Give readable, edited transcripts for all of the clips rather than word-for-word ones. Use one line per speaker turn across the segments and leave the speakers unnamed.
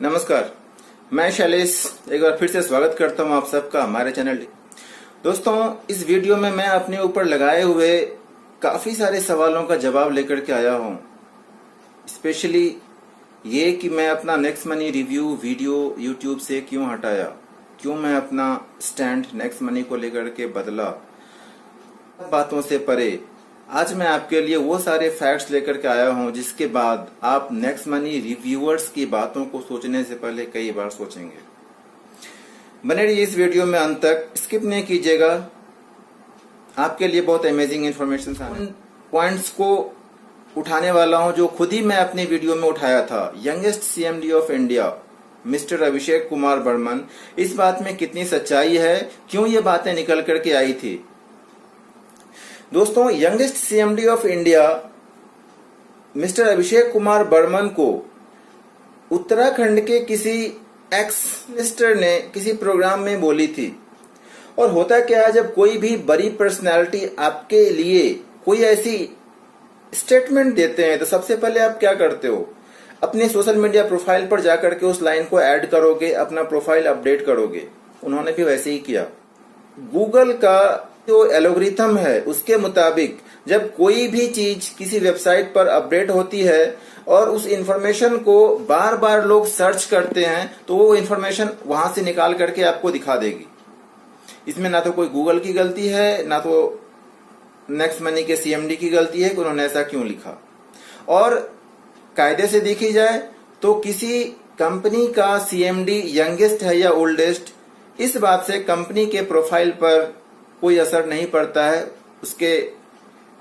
नमस्कार, मैं शैलेश एक बार फिर से स्वागत करता हूं आप सबका हमारे चैनल। दोस्तों, इस वीडियो में मैं अपने ऊपर लगाए हुए काफी सारे सवालों का जवाब लेकर के आया हूं। स्पेशली ये कि मैं अपना next money review video YouTube से क्यों हटाया, क्यों मैं अपना स्टैंड नेक्स्ट मनी को लेकर के बदला। बातों से परे आज मैं आपके लिए वो सारे फैक्ट्स लेकर के आया हूं जिसके बाद आप नेक्स्ट मनी रिव्यूअर्स की बातों को सोचने से पहले कई बार सोचेंगे। बने रहिए इस वीडियो में अंत तक, स्किप नहीं कीजिएगा। आपके लिए बहुत अमेजिंग इन्फॉर्मेशन उन पॉइंट्स को उठाने वाला हूं जो खुद ही मैं अपने वीडियो में उठाया था। Youngest CMD of India mister Abhishek Kumar Barman, इस बात में कितनी सच्चाई है, क्यों ये बातें निकल करके आई थी। दोस्तों, youngest CMD of India mister Abhishek Kumar Barman को उत्तराखंड के किसी एक्स मिनिस्टर ने किसी प्रोग्राम में बोली थी। और होता क्या है, जब कोई भी बड़ी पर्सनालिटी आपके लिए कोई ऐसी स्टेटमेंट देते हैं तो सबसे पहले आप क्या करते हो, अपने सोशल मीडिया प्रोफाइल पर जाकर के उस लाइन को ऐड करोगे, अपना प्रोफाइल अपडेट करोगे। उन्होंने भी वैसे ही किया। गूगल का जो एल्गोरिथम है उसके मुताबिक जब कोई भी चीज किसी वेबसाइट पर अपडेट होती है और उस इंफॉर्मेशन को बार बार लोग सर्च करते हैं तो वो इंफॉर्मेशन वहां से निकाल करके आपको दिखा देगी। इसमें ना तो कोई गूगल की गलती है, ना तो नेक्स्ट मनी के सीएमडी की गलती है कि उन्होंने ऐसा क्यों लिखा। और कायदे से देखी जाए तो किसी कंपनी का सीएमडी यंगेस्ट है या ओल्डेस्ट, इस बात से कंपनी के प्रोफाइल पर कोई असर नहीं पड़ता है, उसके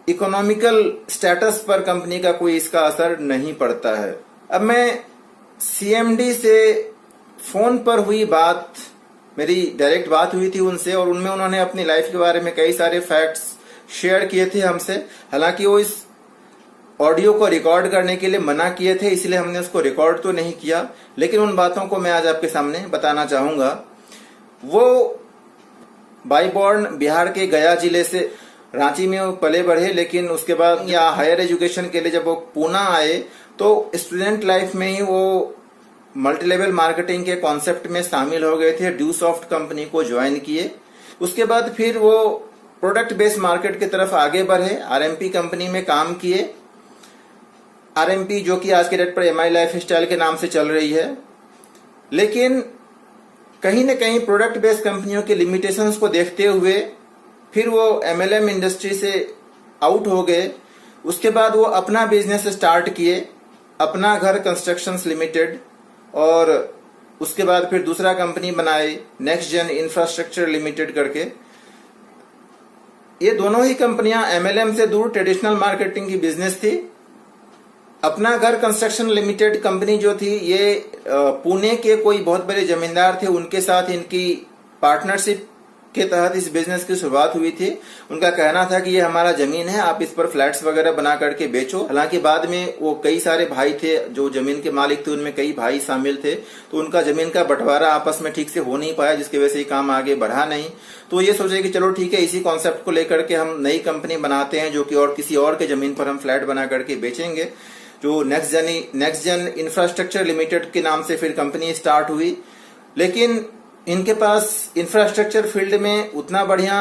इकोनॉमिकल स्टेटस पर कंपनी का कोई इसका असर नहीं पड़ता है। अब मैं सीएमडी से फोन पर हुई बात, मेरी डायरेक्ट बात हुई थी उनसे और उनमें उन्होंने अपनी लाइफ के बारे में कई सारे फैक्ट्स शेयर किए थे हमसे। हालांकि वो इस ऑडियो को रिकॉर्ड करने के लिए मना किए थे, इसलिए हमने उसको रिकॉर्ड तो नहीं किया, लेकिन उन बातों को मैं आज आपके सामने बताना चाहूंगा। वो बाई बॉर्न बिहार के गया जिले से, रांची में वो पले बढ़े, लेकिन उसके बाद यहाँ हायर एजुकेशन के लिए जब वो पूना आए तो स्टूडेंट लाइफ में ही वो मल्टी लेवल मार्केटिंग के कॉन्सेप्ट में शामिल हो गए थे। ड्यूसॉफ्ट कंपनी को ज्वाइन किए। उसके बाद फिर वो प्रोडक्ट बेस्ड मार्केट की तरफ आगे बढ़े, आरएमपी कंपनी में काम किए। आरएमपी जो कि आज के डेट पर एमआई लाइफ स्टाइल के नाम से चल रही है। लेकिन कहीं न कहीं प्रोडक्ट बेस्ड कंपनियों के लिमिटेशंस को देखते हुए फिर वो एमएलएम इंडस्ट्री से आउट हो गए। उसके बाद वो अपना बिजनेस स्टार्ट किए, अपना घर कंस्ट्रक्शंस लिमिटेड, और उसके बाद फिर दूसरा कंपनी बनाए नेक्स्ट जेन इंफ्रास्ट्रक्चर लिमिटेड करके। ये दोनों ही कंपनियां एमएलएम से दूर ट्रेडिशनल मार्केटिंग की बिजनेस थी। अपना घर कंस्ट्रक्शन लिमिटेड कंपनी जो थी, ये पुणे के कोई बहुत बड़े जमींदार थे, उनके साथ इनकी पार्टनरशिप के तहत इस बिजनेस की शुरुआत हुई थी। उनका कहना था कि ये हमारा जमीन है, आप इस पर फ्लैट्स वगैरह बना करके बेचो। हालांकि बाद में वो कई सारे भाई थे जो जमीन के मालिक थे, उनमें कई भाई शामिल थे, तो उनका जमीन का बंटवारा आपस में ठीक से हो नहीं पाया, जिसकी वजह से ये काम आगे बढ़ा नहीं। तो ये सोचे कि चलो ठीक है, इसी कॉन्सेप्ट को लेकर के हम नई कंपनी बनाते हैं जो कि और किसी और के जमीन पर हम फ्लैट बना करके बेचेंगे। जो नेक्स्ट जेन इंफ्रास्ट्रक्चर लिमिटेड के नाम से फिर कंपनी स्टार्ट हुई। लेकिन इनके पास इंफ्रास्ट्रक्चर फील्ड में उतना बढ़िया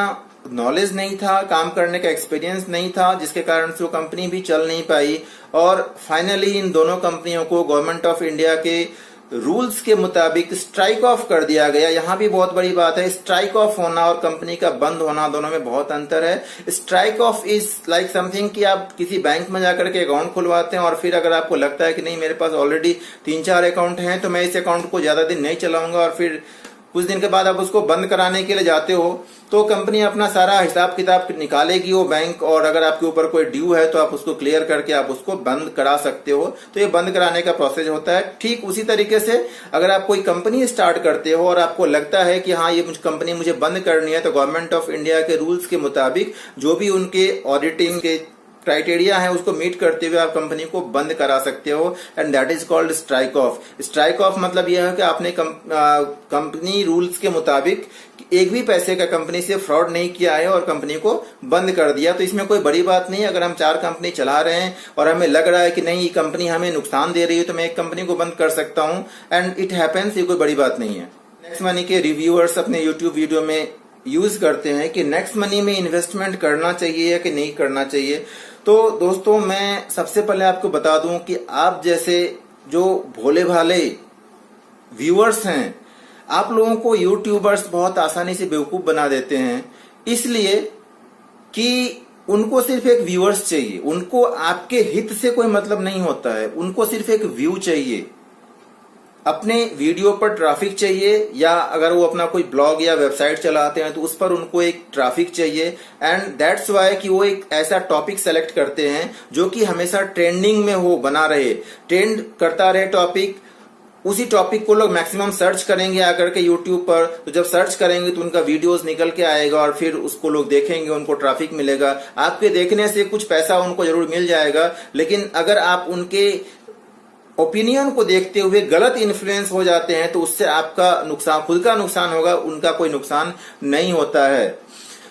नॉलेज नहीं था, काम करने का एक्सपीरियंस नहीं था, जिसके कारण से वो कंपनी भी चल नहीं पाई। और फाइनली इन दोनों कंपनियों को गवर्नमेंट ऑफ इंडिया के रूल्स के मुताबिक स्ट्राइक ऑफ कर दिया गया। यहाँ भी बहुत बड़ी बात है, स्ट्राइक ऑफ होना और कंपनी का बंद होना, दोनों में बहुत अंतर है। Strike off is like something कि आप किसी बैंक में जाकर के अकाउंट खुलवाते हैं और फिर अगर आपको लगता है कि नहीं, मेरे पास ऑलरेडी 3-4 अकाउंट हैं तो मैं इस अकाउंट को ज्यादा दिन नहीं चलाऊंगा, और फिर कुछ दिन के बाद आप उसको बंद कराने के लिए जाते हो तो कंपनी अपना सारा हिसाब किताब निकालेगी वो बैंक, और अगर आपके ऊपर कोई ड्यू है तो आप उसको क्लियर करके आप उसको बंद करा सकते हो। तो ये बंद कराने का प्रोसेस होता है। ठीक उसी तरीके से अगर आप कोई कंपनी स्टार्ट करते हो और आपको लगता है कि हाँ, ये कंपनी मुझे बंद करनी है, तो गवर्नमेंट ऑफ इंडिया के रूल्स के मुताबिक जो भी उनके ऑडिटिंग के क्राइटेरिया है उसको मीट करते हुए आप कंपनी को बंद करा सकते हो, and that is called strike off. Strike off मतलब यह है कि आपने कंपनी रूल्स के मुताबिक एक भी पैसे का कंपनी से फ्रॉड नहीं किया है और कंपनी को बंद कर दिया। तो इसमें कोई बड़ी बात नहीं है। अगर हम 4 कंपनी चला रहे हैं और हमें लग रहा है कि नहीं ये कंपनी हमें नुकसान दे रही है तो मैं एक कंपनी को बंद कर सकता हूं, एंड इट हैपेंस, ये कोई बड़ी बात नहीं है। नेक्स्ट मनी के रिव्यूअर्स अपने यूट्यूब वीडियो में यूज करते हैं कि नेक्स्ट मनी में इन्वेस्टमेंट करना चाहिए या कि नहीं करना चाहिए। तो दोस्तों मैं सबसे पहले आपको बता दूं कि आप जैसे जो भोले भाले व्यूअर्स हैं, आप लोगों को यूट्यूबर्स बहुत आसानी से बेवकूफ बना देते हैं, इसलिए कि उनको सिर्फ एक व्यूअर्स चाहिए, उनको आपके हित से कोई मतलब नहीं होता है, उनको सिर्फ एक व्यू चाहिए, अपने वीडियो पर ट्रैफिक चाहिए, या अगर वो अपना कोई ब्लॉग या वेबसाइट चलाते हैं तो उस पर उनको एक ट्रैफिक चाहिए, एंड दैट्स वाई कि वो एक ऐसा टॉपिक सेलेक्ट करते हैं जो कि हमेशा ट्रेंडिंग में हो, बना रहे, ट्रेंड करता रहे टॉपिक। उसी टॉपिक को लोग मैक्सिमम सर्च करेंगे आकर के यूट्यूब पर, तो जब सर्च करेंगे तो उनका वीडियोस निकल के आएगा और फिर उसको लोग देखेंगे, उनको ट्रैफिक मिलेगा। आपके देखने से कुछ पैसा उनको जरूर मिल जाएगा, लेकिन अगर आप उनके ओपिनियन को देखते हुए गलत इन्फ्लुएंस हो जाते हैं तो उससे आपका नुकसान, खुद का नुकसान होगा, उनका कोई नुकसान नहीं होता है।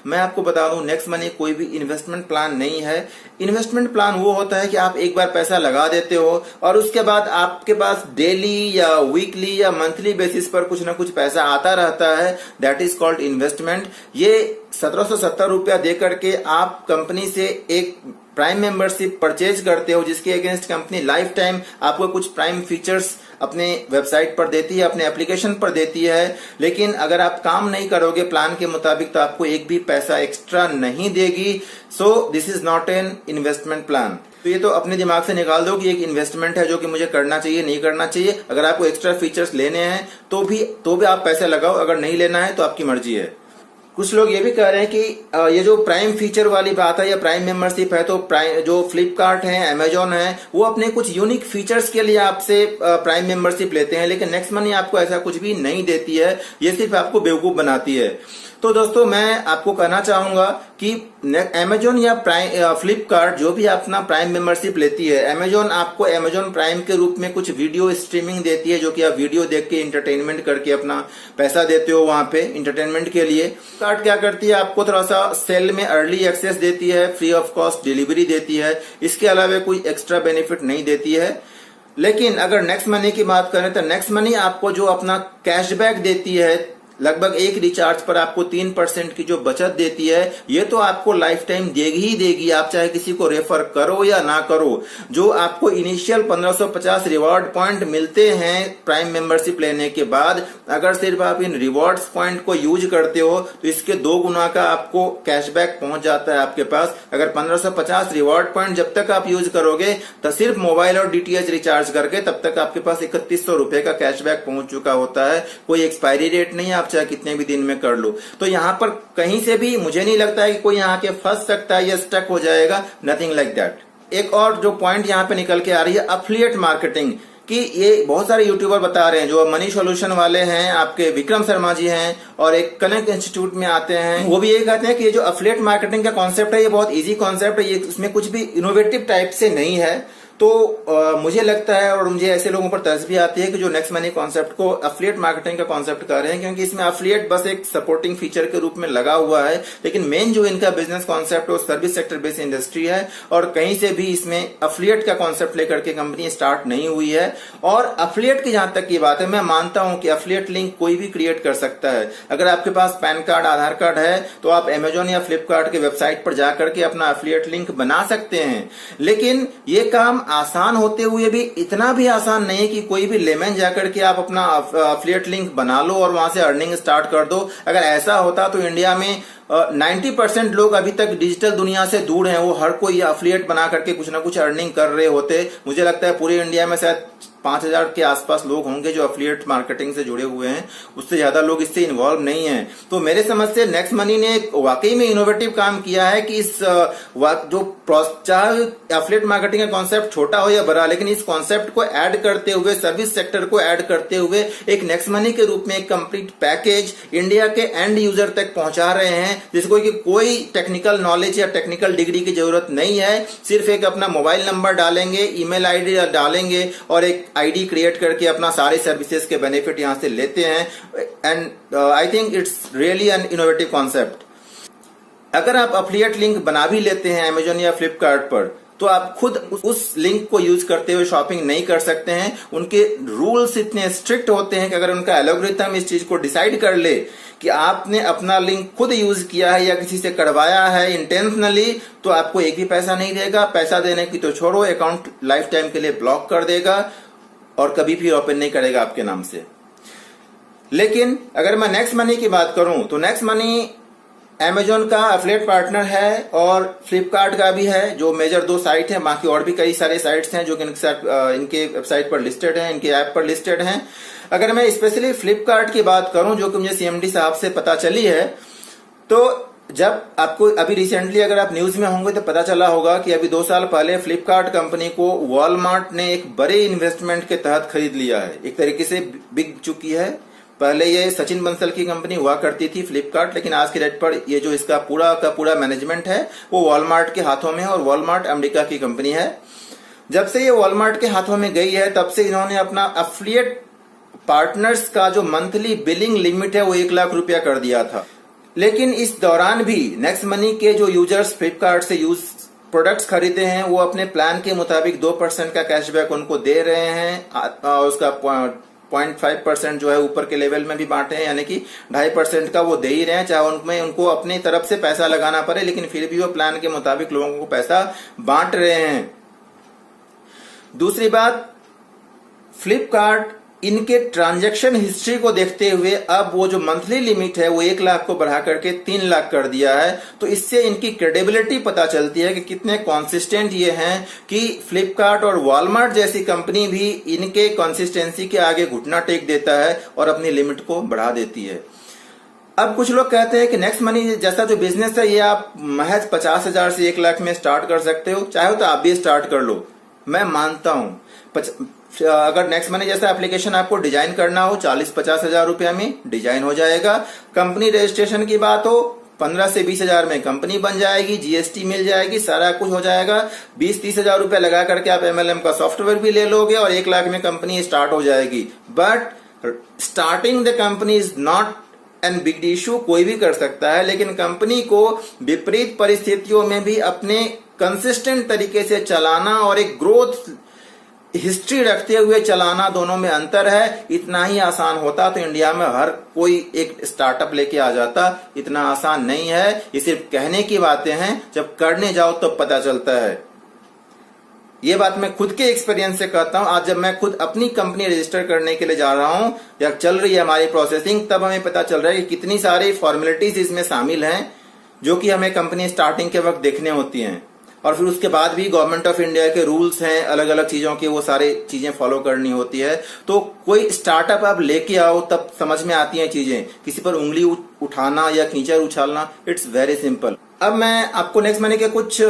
मैं आपको बता दूं, नेक्स्ट मनी कोई भी इन्वेस्टमेंट प्लान नहीं है। इन्वेस्टमेंट प्लान वो होता है कि आप एक बार पैसा लगा देते हो और उसके बाद आपके पास डेली या वीकली या मंथली बेसिस पर कुछ ना कुछ पैसा आता रहता है, दैट इज कॉल्ड इन्वेस्टमेंट। ये 1770 रुपया दे करके आप कंपनी से एक प्राइम मेंबरशिप परचेज करते हो, जिसके अगेंस्ट कंपनी लाइफ टाइम आपको कुछ प्राइम फीचर्स अपने वेबसाइट पर देती है, अपने एप्लीकेशन पर देती है। लेकिन अगर आप काम नहीं करोगे प्लान के मुताबिक तो आपको एक भी पैसा एक्स्ट्रा नहीं देगी। So this is not an investment plan. तो ये तो अपने दिमाग से निकाल दो कि एक इन्वेस्टमेंट है जो कि मुझे करना चाहिए, नहीं करना चाहिए। अगर आपको एक्स्ट्रा फीचर्स लेने हैं तो भी आप पैसे लगाओ, अगर नहीं लेना है तो आपकी मर्जी है। कुछ लोग ये भी कह रहे हैं कि ये जो प्राइम फीचर वाली बात है या प्राइम मेंबरशिप है, तो प्राइम जो फ्लिपकार्ट है, अमेजोन है, वो अपने कुछ यूनिक फीचर्स के लिए आपसे प्राइम मेंबरशिप लेते हैं, लेकिन नेक्स्ट मनी आपको ऐसा कुछ भी नहीं देती है, ये सिर्फ आपको बेवकूफ बनाती है। तो दोस्तों मैं आपको कहना चाहूंगा कि अमेजोन या फ्लिपकार्ट जो भी अपना प्राइम मेंबरशिप लेती है, अमेजोन आपको अमेजोन प्राइम के रूप में कुछ वीडियो स्ट्रीमिंग देती है, जो कि आप वीडियो देख के इंटरटेनमेंट करके अपना पैसा देते हो वहां पे इंटरटेनमेंट के लिए। फ्लिपकार्ट क्या करती है, आपको थोड़ा सा सेल में अर्ली एक्सेस देती है, फ्री ऑफ कॉस्ट डिलीवरी देती है, इसके अलावा कोई एक्स्ट्रा बेनिफिट नहीं देती है। लेकिन अगर नेक्स्ट मनी की बात करें तो नेक्स्ट मनी आपको जो अपना कैशबैक देती है, लगभग एक रिचार्ज पर आपको 3% की जो बचत देती है, ये तो आपको लाइफ टाइम देगी ही देगी, आप चाहे किसी को रेफर करो या ना करो। जो आपको इनिशियल 1550 रिवॉर्ड पॉइंट मिलते हैं प्राइम मेंबरशिप लेने के बाद, अगर सिर्फ आप इन रिवॉर्ड्स पॉइंट को यूज करते हो तो इसके 2 गुना का आपको कैशबैक पहुंच जाता है आपके पास। अगर 1550 रिवॉर्ड पॉइंट जब तक आप यूज करोगे तो सिर्फ मोबाइल और डीटीएच रिचार्ज करके, तब तक आपके पास 3100 रुपए का कैशबैक पहुंच चुका होता है। कोई एक्सपायरी डेट नहीं, आप चाहे कितने भी दिन में कर लो। तो यहाँ पर कहीं से भी मुझे नहीं लगता है कि कोई यहाँ के फंस सकता है या स्टक हो जाएगा, नथिंग लाइक दैट। एक और जो पॉइंट यहाँ पे निकल के आ रही है, अफिलिएट मार्केटिंग, कि ये बहुत सारे यूट्यूबर बता रहे हैं, जो मनी सॉल्यूशन वाले हैं, आपके विक्रम शर्मा जी हैं और एक कनेक्ट इंस्टीट्यूट में आते हैं, वो भी ये कहते हैं कि ये जो अफिलिएट मार्केटिंग का कॉन्सेप्ट है ये बहुत इजी कॉन्सेप्ट है, ये इसमें कुछ भी इनोवेटिव टाइप से नहीं है। तो मुझे लगता है और मुझे ऐसे लोगों पर तरस भी आती है कि जो नेक्स्ट मनी कॉन्सेप्ट को अफिलिएट मार्केटिंग का कॉन्सेप्ट कर रहे हैं, क्योंकि इसमें अफिलिएट बस एक सपोर्टिंग फीचर के रूप में लगा हुआ है, लेकिन मेन जो इनका बिजनेस कॉन्सेप्ट है सर्विस सेक्टर बेस्ड इंडस्ट्री है, और कहीं से भी इसमें अफिलिएट का कॉन्सेप्ट लेकर के कंपनी स्टार्ट नहीं हुई है। और अफिलिएट की जहां तक की बात है, मैं मानता हूं कि अफिलिएट लिंक कोई भी क्रिएट कर सकता है। अगर आपके पास पैन कार्ड, आधार कार्ड है तो आप अमेजोन या फ्लिपकार्ट के वेबसाइट पर जाकर के अपना अफिलिएट लिंक बना सकते हैं, लेकिन ये काम आसान होते हुए भी इतना भी आसान नहीं है कि कोई भी लेमन जाकर के आप अपना अफिलिएट लिंक बना लो और वहां से अर्निंग स्टार्ट कर दो। अगर ऐसा होता तो इंडिया में 90% लोग अभी तक डिजिटल दुनिया से दूर हैं, वो हर कोई अफिलिएट बना करके कुछ ना कुछ अर्निंग कर रहे होते। मुझे लगता है पूरे इंडिया में शायद 5,000 के आसपास लोग होंगे जो एफिलिएट मार्केटिंग से जुड़े हुए हैं, उससे ज्यादा लोग इससे इन्वॉल्व नहीं है। तो मेरे समझ से नेक्स्ट मनी ने वाकई में इनोवेटिव काम किया है कि इस जो चाहे एफिलिएट मार्केटिंग का कॉन्सेप्ट छोटा हो या बड़ा, लेकिन इस कॉन्सेप्ट को ऐड करते हुए, सर्विस सेक्टर को ऐड करते हुए एक नेक्स्ट मनी के रूप में एक कंप्लीट पैकेज इंडिया के एंड यूजर तक पहुंचा रहे हैं, जिसको कि कोई टेक्निकल नॉलेज या टेक्निकल डिग्री की जरूरत नहीं है। सिर्फ एक अपना मोबाइल नंबर डालेंगे, ईमेल आईडी डालेंगे और एक आईडी क्रिएट करके अपना सारे सर्विसेज के बेनिफिट यहां से लेते हैं। And I think it's really an innovative concept. अगर आप एफिलिएट लिंक बना भी लेते हैं अमेजोन या फ्लिपकार्ट पर, तो आप खुद उस लिंक को यूज करते हुए शॉपिंग नहीं कर सकते हैं। उनके रूल्स इतने स्ट्रिक्ट होते हैं कि अगर उनका एल्गोरिथम इस चीज को डिसाइड कर ले कि आपने अपना लिंक खुद यूज किया है या किसी से करवाया है इंटेंशनली, तो आपको एक भी पैसा नहीं देगा। पैसा देने की तो छोड़ो, अकाउंट लाइफ टाइम के लिए ब्लॉक कर देगा और कभी भी ओपन नहीं करेगा आपके नाम से। लेकिन अगर मैं नेक्स्ट मनी की बात करूं तो नेक्स्ट मनी अमेजोन का एफिलिएट पार्टनर है और फ्लिपकार्ट का भी है, जो मेजर दो साइट है। बाकी और भी कई सारे साइट्स हैं जो कि इनके वेबसाइट पर लिस्टेड हैं, इनके ऐप पर लिस्टेड हैं। अगर मैं स्पेशली फ्लिपकार्ट की बात करूं, जो कि मुझे सीएमडी साहब से पता चली है, तो जब आपको अभी रिसेंटली अगर आप न्यूज में होंगे तो पता चला होगा कि अभी 2 साल पहले फ्लिपकार्ट कंपनी को वॉलमार्ट ने एक बड़े इन्वेस्टमेंट के तहत खरीद लिया है। एक तरीके से बिक चुकी है। पहले ये सचिन बंसल की कंपनी हुआ करती थी फ्लिपकार्ट, लेकिन आज की डेट पर ये जो इसका पूरा का पूरा मैनेजमेंट है वो वॉलमार्ट के हाथों में है और वॉलमार्ट अमेरिका की कंपनी है। जब से ये वॉलमार्ट के हाथों में गई है तब से इन्होंने अपना एफिलिएट पार्टनर्स का जो मंथली बिलिंग लिमिट है वो 1 लाख रुपया कर दिया था। लेकिन इस दौरान भी नेक्स्ट मनी के जो यूजर्स फ्लिपकार्ट से प्रोडक्ट्स खरीदे हैं वो अपने प्लान के मुताबिक 2% का कैशबैक उनको दे रहे हैं। उसका 0.5% जो है ऊपर के लेवल में भी बांटे हैं, यानी कि 2.5% का वो दे ही रहे हैं, चाहे उनमें उनको अपनी तरफ से पैसा लगाना पड़े, लेकिन फिर भी वो प्लान के मुताबिक लोगों को पैसा बांट रहे हैं। दूसरी बात, फ्लिपकार्ट इनके ट्रांजैक्शन हिस्ट्री को देखते हुए अब वो जो मंथली लिमिट है वो 1 लाख को बढ़ा करके 3 लाख कर दिया है। तो इससे इनकी क्रेडिबिलिटी पता चलती है कि कितने कॉन्सिस्टेंट ये हैं कि फ्लिपकार्ट और वॉलमार्ट जैसी कंपनी भी इनके कंसिस्टेंसी के आगे घुटना टेक देता है और अपनी लिमिट को बढ़ा देती है। अब कुछ लोग कहते हैं कि नेक्स्ट मनी जैसा जो बिजनेस है ये आप महज 50,000 से 1 लाख में स्टार्ट कर सकते हो, चाहे तो आप भी स्टार्ट कर लो। मैं मानता हूं अगर नेक्स्ट मनी जैसा एप्लीकेशन आपको डिजाइन करना हो 40-50 हजार रुपया में डिजाइन हो जाएगा। कंपनी रजिस्ट्रेशन की बात हो 15 से 20 हजार में कंपनी बन जाएगी, जीएसटी मिल जाएगी, सारा कुछ हो जाएगा। 20-30 हजार रुपया लगा करके आप एमएलएम का सॉफ्टवेयर भी ले लोगे और 1 लाख में कंपनी स्टार्ट हो जाएगी। But starting the company is not an big issue, कोई भी कर सकता है, लेकिन कंपनी को विपरीत परिस्थितियों में भी अपने कंसिस्टेंट तरीके से चलाना और एक ग्रोथ हिस्ट्री रखते हुए चलाना, दोनों में अंतर है। इतना ही आसान होता तो इंडिया में हर कोई एक स्टार्टअप लेके आ जाता। इतना आसान नहीं है, ये सिर्फ कहने की बातें हैं, जब करने जाओ तो पता चलता है। ये बात मैं खुद के एक्सपीरियंस से कहता हूं। आज जब मैं खुद अपनी कंपनी रजिस्टर करने के लिए जा रहा हूं या चल रही है हमारी प्रोसेसिंग, तब हमें पता चल रहा है कि कितनी सारी फॉर्मेलिटीज इसमें शामिल हैं जो कि हमें कंपनी स्टार्टिंग के वक्त देखने होती हैं। और फिर उसके बाद भी गवर्नमेंट ऑफ इंडिया के रूल्स हैं, अलग अलग चीजों की, वो सारी चीजें फॉलो करनी होती है। तो कोई स्टार्टअप आप लेके आओ तब समझ में आती हैं चीजें। किसी पर उंगली उठाना या कीचड़ उछालना, इट्स वेरी सिंपल। अब मैं आपको नेक्स्ट मनी के कुछ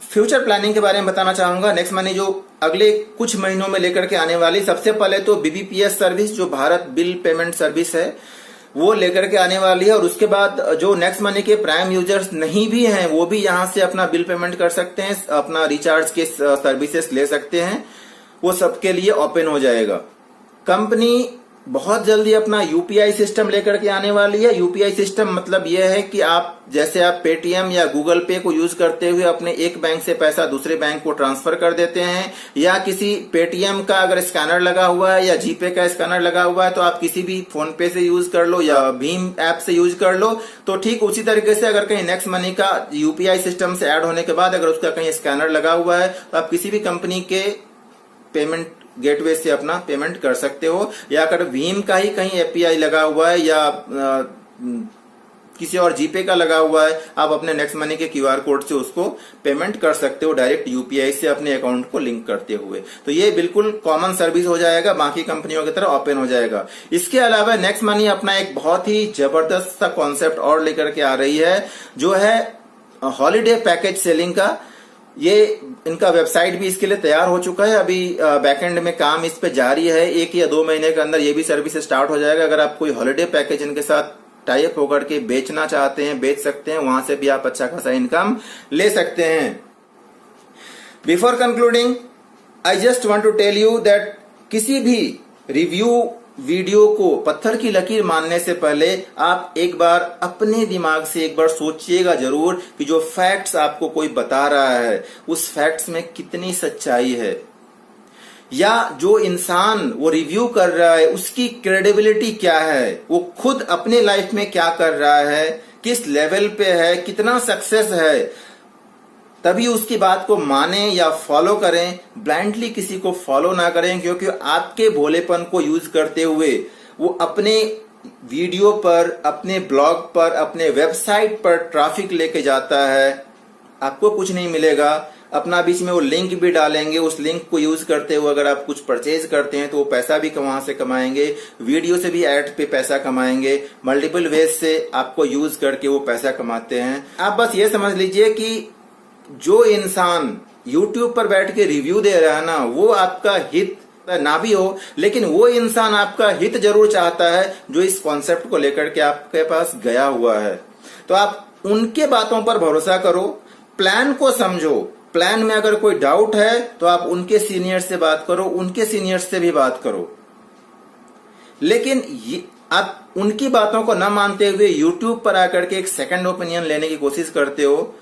फ्यूचर प्लानिंग के बारे में बताना चाहूंगा। नेक्स्ट मनी जो अगले कुछ महीनों में लेकर के आने वाली, सबसे पहले तो बीबीपीएस सर्विस जो भारत बिल पेमेंट सर्विस है वो लेकर के आने वाली है। और उसके बाद जो नेक्स्ट मनी के प्राइम यूजर्स नहीं भी हैं वो भी यहां से अपना बिल पेमेंट कर सकते हैं, अपना रिचार्ज के सर्विसेज ले सकते हैं, वो सबके लिए ओपन हो जाएगा। कंपनी बहुत जल्दी अपना यूपीआई सिस्टम लेकर के आने वाली है। यूपीआई सिस्टम मतलब यह है कि आप जैसे आप पेटीएम या गूगल पे को यूज करते हुए अपने एक बैंक से पैसा दूसरे बैंक को ट्रांसफर कर देते हैं, या किसी पेटीएम का अगर स्कैनर लगा हुआ है या जीपे का स्कैनर लगा हुआ है तो आप किसी भी फोन पे से यूज कर लो या भीम ऐप से यूज कर लो। तो ठीक उसी तरीके से अगर कहीं नेक्स्ट मनी का यूपीआई सिस्टम से ऐड होने के बाद अगर उसका कहीं स्कैनर लगा हुआ है तो आप किसी भी कंपनी के पेमेंट गेटवे से अपना पेमेंट कर सकते हो। या अगर भीम का ही कहीं एपीआई लगा हुआ है या किसी और जीपे का लगा हुआ है, आप अपने नेक्स्ट मनी के क्यूआर कोड से उसको पेमेंट कर सकते हो डायरेक्ट यूपीआई से अपने अकाउंट को लिंक करते हुए। तो ये बिल्कुल कॉमन सर्विस हो जाएगा, बाकी कंपनियों की तरह ओपन हो जाएगा। इसके अलावा नेक्स्ट मनी अपना एक बहुत ही जबरदस्त सा कॉन्सेप्ट और लेकर के आ रही है, जो है हॉलीडे पैकेज सेलिंग का। ये इनका वेबसाइट भी इसके लिए तैयार हो चुका है, अभी बैकएंड में काम इस पे जारी है। 1 या 2 महीने के अंदर ये भी सर्विस स्टार्ट हो जाएगा। अगर आप कोई हॉलीडे पैकेज इनके साथ टाई अप होकर के बेचना चाहते हैं, बेच सकते हैं, वहां से भी आप अच्छा खासा इनकम ले सकते हैं। Before concluding, I just want to tell you that किसी भी रिव्यू वीडियो को पत्थर की लकीर मानने से पहले आप एक बार अपने दिमाग से एक बार सोचिएगा जरूर कि जो फैक्ट्स आपको कोई बता रहा है उस फैक्ट्स में कितनी सच्चाई है, या जो इंसान वो रिव्यू कर रहा है उसकी क्रेडिबिलिटी क्या है, वो खुद अपने लाइफ में क्या कर रहा है, किस लेवल पे है, कितना सक्सेस है। तभी उसकी बात को माने या फॉलो करें। ब्लाइंडली किसी को फॉलो ना करें, क्योंकि आपके भोलेपन को यूज करते हुए वो अपने वीडियो पर, अपने ब्लॉग पर, अपने वेबसाइट पर ट्रैफिक लेके जाता है। आपको कुछ नहीं मिलेगा। अपना बीच में वो लिंक भी डालेंगे, उस लिंक को यूज करते हुए अगर आप कुछ परचेज करते हैं तो वो पैसा भी वहां से कमाएंगे, वीडियो से भी एड पे पैसा कमाएंगे, मल्टीपल वेज से आपको यूज करके वो पैसा कमाते हैं। आप बस ये समझ लीजिए कि जो इंसान YouTube पर बैठ के रिव्यू दे रहा है ना, वो आपका हित ना भी हो, लेकिन वो इंसान आपका हित जरूर चाहता है जो इस कॉन्सेप्ट को लेकर के आपके पास गया हुआ है। तो आप उनके बातों पर भरोसा करो, प्लान को समझो। प्लान में अगर कोई डाउट है तो आप उनके सीनियर से बात करो, उनके सीनियर से भी बात करो। लेकिन आप उनकी बातों को न मानते हुए YouTube पर आकर के एक सेकंड ओपिनियन लेने की कोशिश करते हो।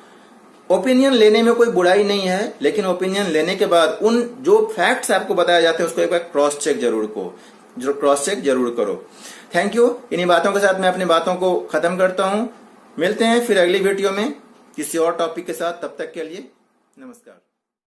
ओपिनियन लेने में कोई बुराई नहीं है, लेकिन ओपिनियन लेने के बाद उन जो फैक्ट्स आपको बताए जाते हैं उसको एक बार क्रॉस चेक जरूर करो। Thank you. इन्हीं बातों के साथ मैं अपनी बातों को खत्म करता हूं। मिलते हैं फिर अगली वीडियो में किसी और टॉपिक के साथ। तब तक के लिए नमस्कार।